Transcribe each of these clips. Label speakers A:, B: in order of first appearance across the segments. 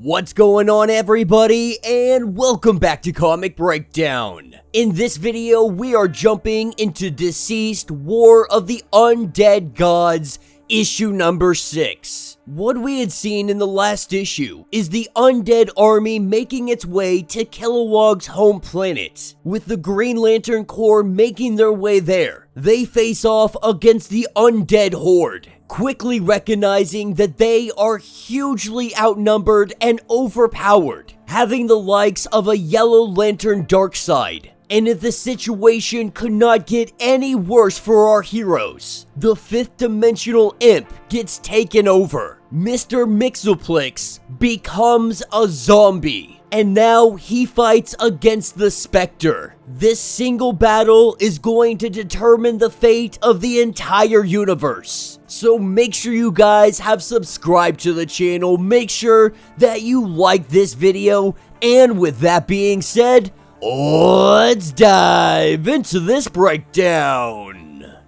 A: What's going on, everybody, and welcome back to Comic Breakdown. In this video, we are jumping into DCeased War of the Undead Gods, issue number 6. What we had seen in the last issue is the undead army making its way to Kilowog's home planet, with the Green Lantern Corps making their way there. They face off against the undead horde, quickly recognizing that they are hugely outnumbered and overpowered, having the likes of a Yellow Lantern Darkseid. And if the situation could not get any worse for our heroes, the 5th dimensional imp gets taken over. Mr. Mxyzptlk becomes a zombie, and now he fights against the Spectre. This single battle is going to determine the fate of the entire universe. So make sure you guys have subscribed to the channel, make sure that you like this video, and with that being said, let's dive into this breakdown.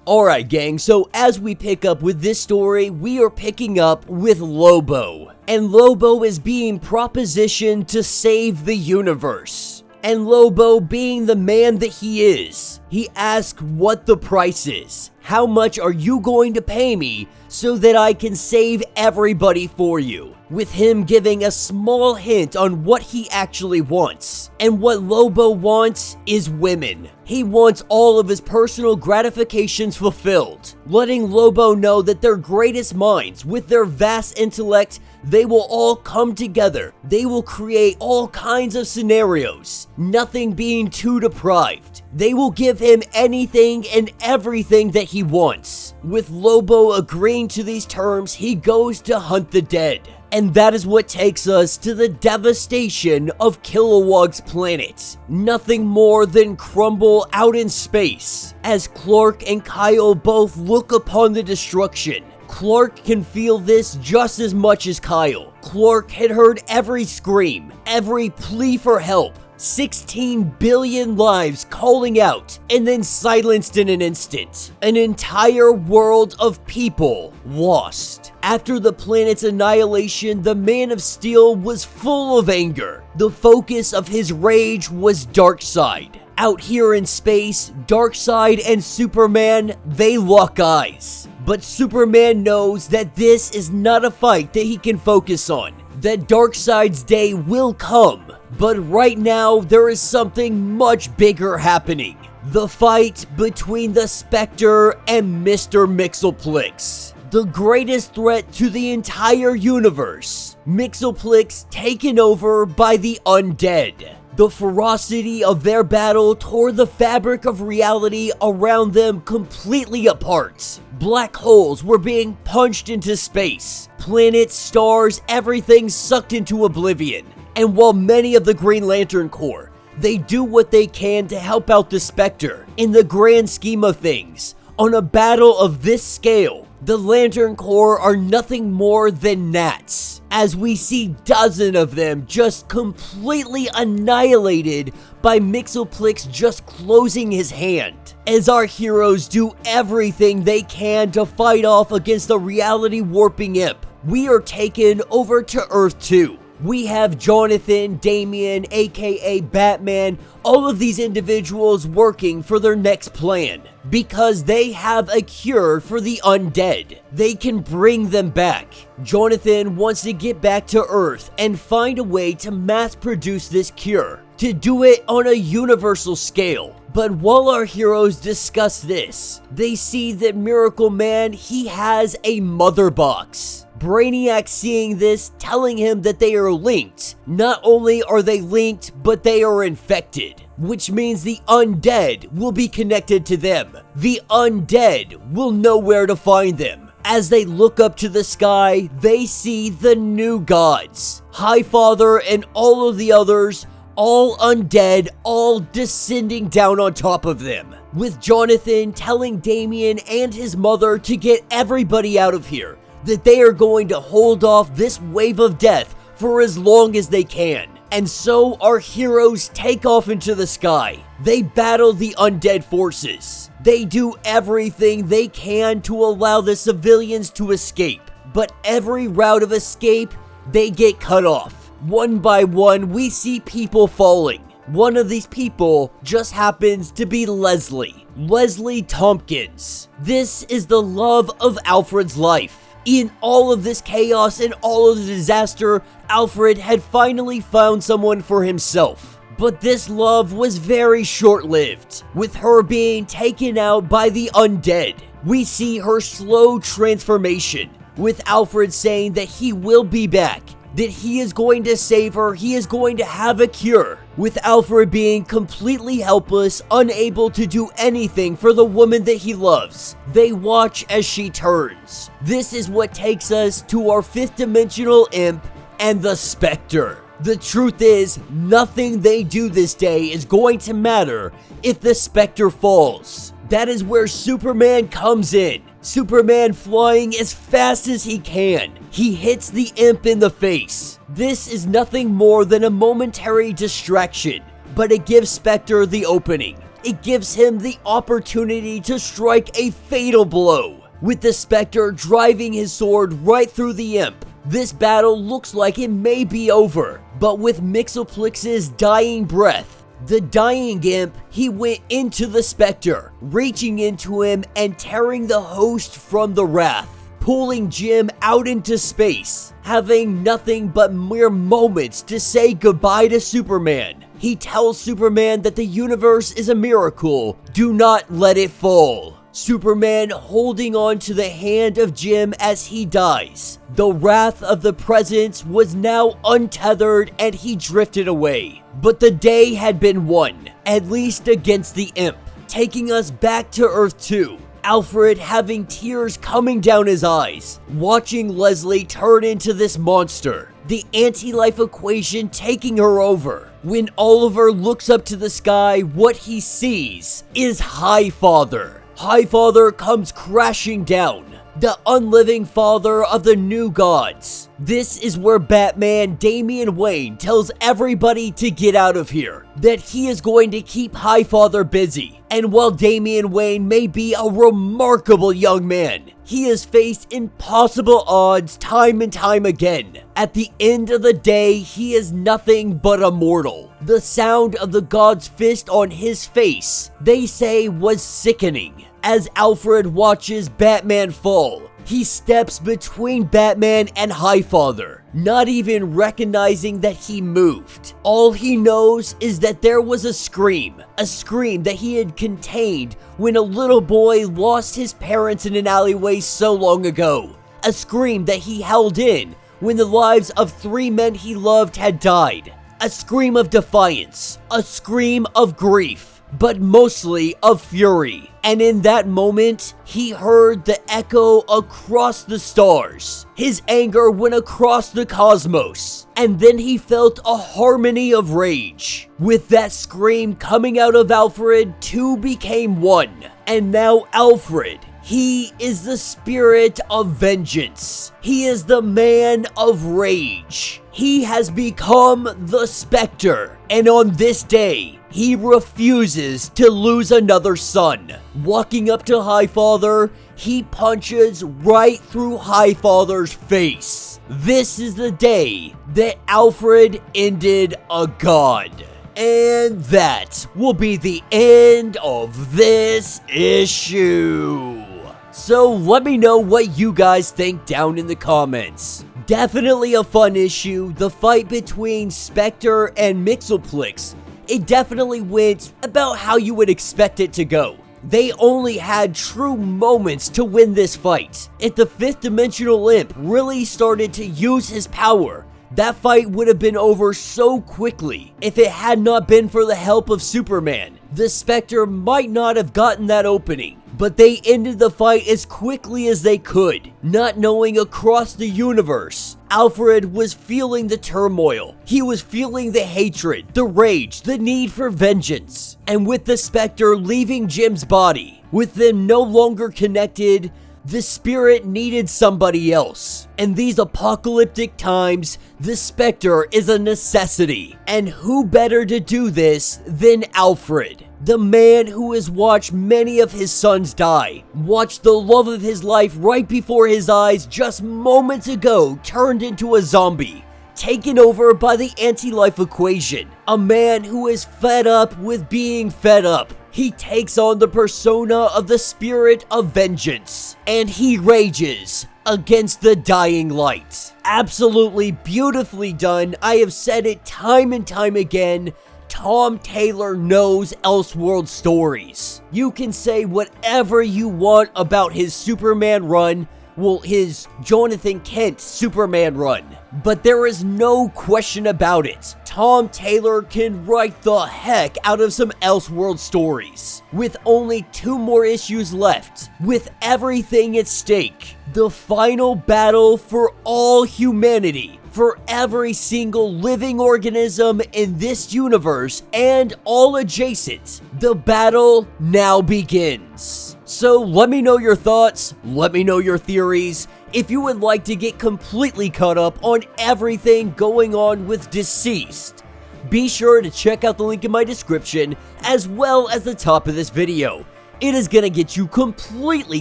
A: Alright gang, so as we pick up with this story, we are picking up with Lobo. And Lobo is being propositioned to save the universe. And Lobo, being the man that he is, he asks what the price is. How much are you going to pay me so that I can save everybody for you? With him giving a small hint on what he actually wants. And what Lobo wants is women. He wants all of his personal gratifications fulfilled, letting Lobo know that their greatest minds, with their vast intellect, they will all come together. They will create all kinds of scenarios, nothing being too deprived. They will give him anything and everything that he wants. With Lobo agreeing to these terms, he goes to hunt the dead. And that is what takes us to the devastation of Kilowog's planet. Nothing more than crumble out in space, as Clark and Kyle both look upon the destruction. Clark can feel this just as much as Kyle. Clark had heard every scream, every plea for help. 16 billion lives calling out, and then silenced in an instant. An entire world of people lost. After the planet's annihilation, the Man of Steel was full of anger. The focus of his rage was Darkseid. Out here in space, Darkseid and Superman, they lock eyes. But Superman knows that this is not a fight that he can focus on. That Darkseid's day will come. But right now, there is something much bigger happening. The fight between the Spectre and Mr. Mxyzptlk. The greatest threat to the entire universe. Mxyzptlk taken over by the undead. The ferocity of their battle tore the fabric of reality around them completely apart. Black holes were being punched into space. Planets, stars, everything sucked into oblivion. And while many of the Green Lantern Corps, they do what they can to help out the Spectre, in the grand scheme of things, on a battle of this scale, the Lantern Corps are nothing more than gnats, as we see dozens of them just completely annihilated by Mxyzptlk just closing his hand. As our heroes do everything they can to fight off against the reality warping imp, we are taken over to Earth 2. We have Jonathan, Damian, aka Batman, all of these individuals working for their next plan. Because they have a cure for the undead. They can bring them back. Jonathan wants to get back to Earth and find a way to mass produce this cure. To do it on a universal scale. But while our heroes discuss this, they see that Miracle Man, he has a mother box. Brainiac seeing this, telling him that they are linked. Not only are they linked, but they are infected. Which means the undead will be connected to them. The undead will know where to find them. As they look up to the sky, they see the new gods. Highfather and all of the others, all undead, all descending down on top of them. With Jonathan telling Damian and his mother to get everybody out of here. That they are going to hold off this wave of death for as long as they can. And so our heroes take off into the sky. They battle the undead forces. They do everything they can to allow the civilians to escape. But every route of escape, they get cut off. One by one, we see people falling. One of these people just happens to be Leslie Tompkins. This is the love of Alfred's life. In all of this chaos and all of the disaster, Alfred had finally found someone for himself. But this love was very short-lived, with her being taken out by the undead. We see her slow transformation, with Alfred saying that he will be back, that he is going to save her, he is going to have a cure, with Alfred being completely helpless, unable to do anything for the woman that he loves. They watch as she turns. This is what takes us to our 5th dimensional imp and the Spectre. The truth is, nothing they do this day is going to matter if the Spectre falls. That is where Superman comes in. Superman flying as fast as he can. He hits the imp in the face. This is nothing more than a momentary distraction, but it gives Spectre the opening. It gives him the opportunity to strike a fatal blow, with the Spectre driving his sword right through the imp. This battle looks like it may be over, but with Mxyzptlk's dying breath, the dying imp, he went into the Spectre, reaching into him and tearing the host from the wrath, pulling Jim out into space, having nothing but mere moments to say goodbye to Superman. He tells Superman that the universe is a miracle, do not let it fall. Superman holding on to the hand of Jim as he dies. The wrath of the presence was now untethered and he drifted away. But the day had been won, at least against the imp, taking us back to Earth 2. Alfred having tears coming down his eyes, watching Leslie turn into this monster. The anti-life equation taking her over. When Oliver looks up to the sky, what he sees is Highfather. Highfather comes crashing down, the unliving father of the new gods. This is where Batman Damian Wayne tells everybody to get out of here, that he is going to keep Highfather busy. And while Damian Wayne may be a remarkable young man, he has faced impossible odds time and time again. At the end of the day, he is nothing but a mortal. The sound of the god's fist on his face, they say, was sickening. As Alfred watches Batman fall, he steps between Batman and Highfather, not even recognizing that he moved. All he knows is that there was a scream that he had contained when a little boy lost his parents in an alleyway so long ago. A scream that he held in when the lives of 3 men he loved had died. A scream of defiance, a scream of grief, but mostly of fury. And in that moment, he heard the echo across the stars. His anger went across the cosmos. And then he felt a harmony of rage. With that scream coming out of Alfred, 2 became 1. And now Alfred, he is the spirit of vengeance. He is the man of rage. He has become the Spectre. And on this day, he refuses to lose another son. Walking up to Highfather, he punches right through Highfather's face. This is the day that Alfred ended a god. And that will be the end of this issue. So let me know what you guys think down in the comments. Definitely a fun issue. The fight between Spectre and Mxyzptlk, it definitely went about how you would expect it to go. They only had true moments to win this fight. If the 5th dimensional imp really started to use his power, that fight would have been over so quickly. If it had not been for the help of Superman, the Spectre might not have gotten that opening. But they ended the fight as quickly as they could, not knowing across the universe. Alfred was feeling the turmoil. He was feeling the hatred, the rage, the need for vengeance. And with the Spectre leaving Jim's body, with them no longer connected, the spirit needed somebody else. In these apocalyptic times, the Spectre is a necessity. And who better to do this than Alfred? The man who has watched many of his sons die, watched the love of his life right before his eyes just moments ago turned into a zombie, taken over by the anti-life equation, a man who is fed up with being fed up. He takes on the persona of the spirit of vengeance, and he rages against the dying light. Absolutely beautifully done. I have said it time and time again. Tom Taylor knows Elseworld stories. You can say whatever you want about his Superman run, well, his Jonathan Kent Superman run, but there is no question about it. Tom Taylor can write the heck out of some Elseworld stories. With only 2 more issues left, with everything at stake, the final battle for all humanity, for every single living organism in this universe and all adjacent, the battle now begins. So let me know your thoughts, let me know your theories. If you would like to get completely caught up on everything going on with DCeased, be sure to check out the link in my description as well as the top of this video. It is gonna get you completely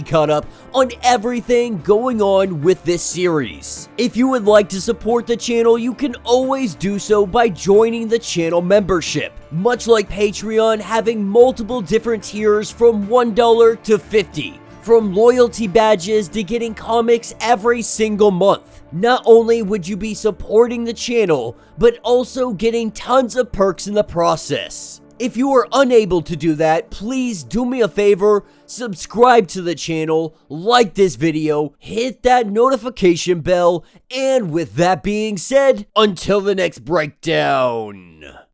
A: caught up on everything going on with this series. If you would like to support the channel, you can always do so by joining the channel membership. Much like Patreon, having multiple different tiers from $1 to $50. From loyalty badges to getting comics every single month. Not only would you be supporting the channel, but also getting tons of perks in the process. If you are unable to do that, please do me a favor, subscribe to the channel, like this video, hit that notification bell, and with that being said, until the next breakdown.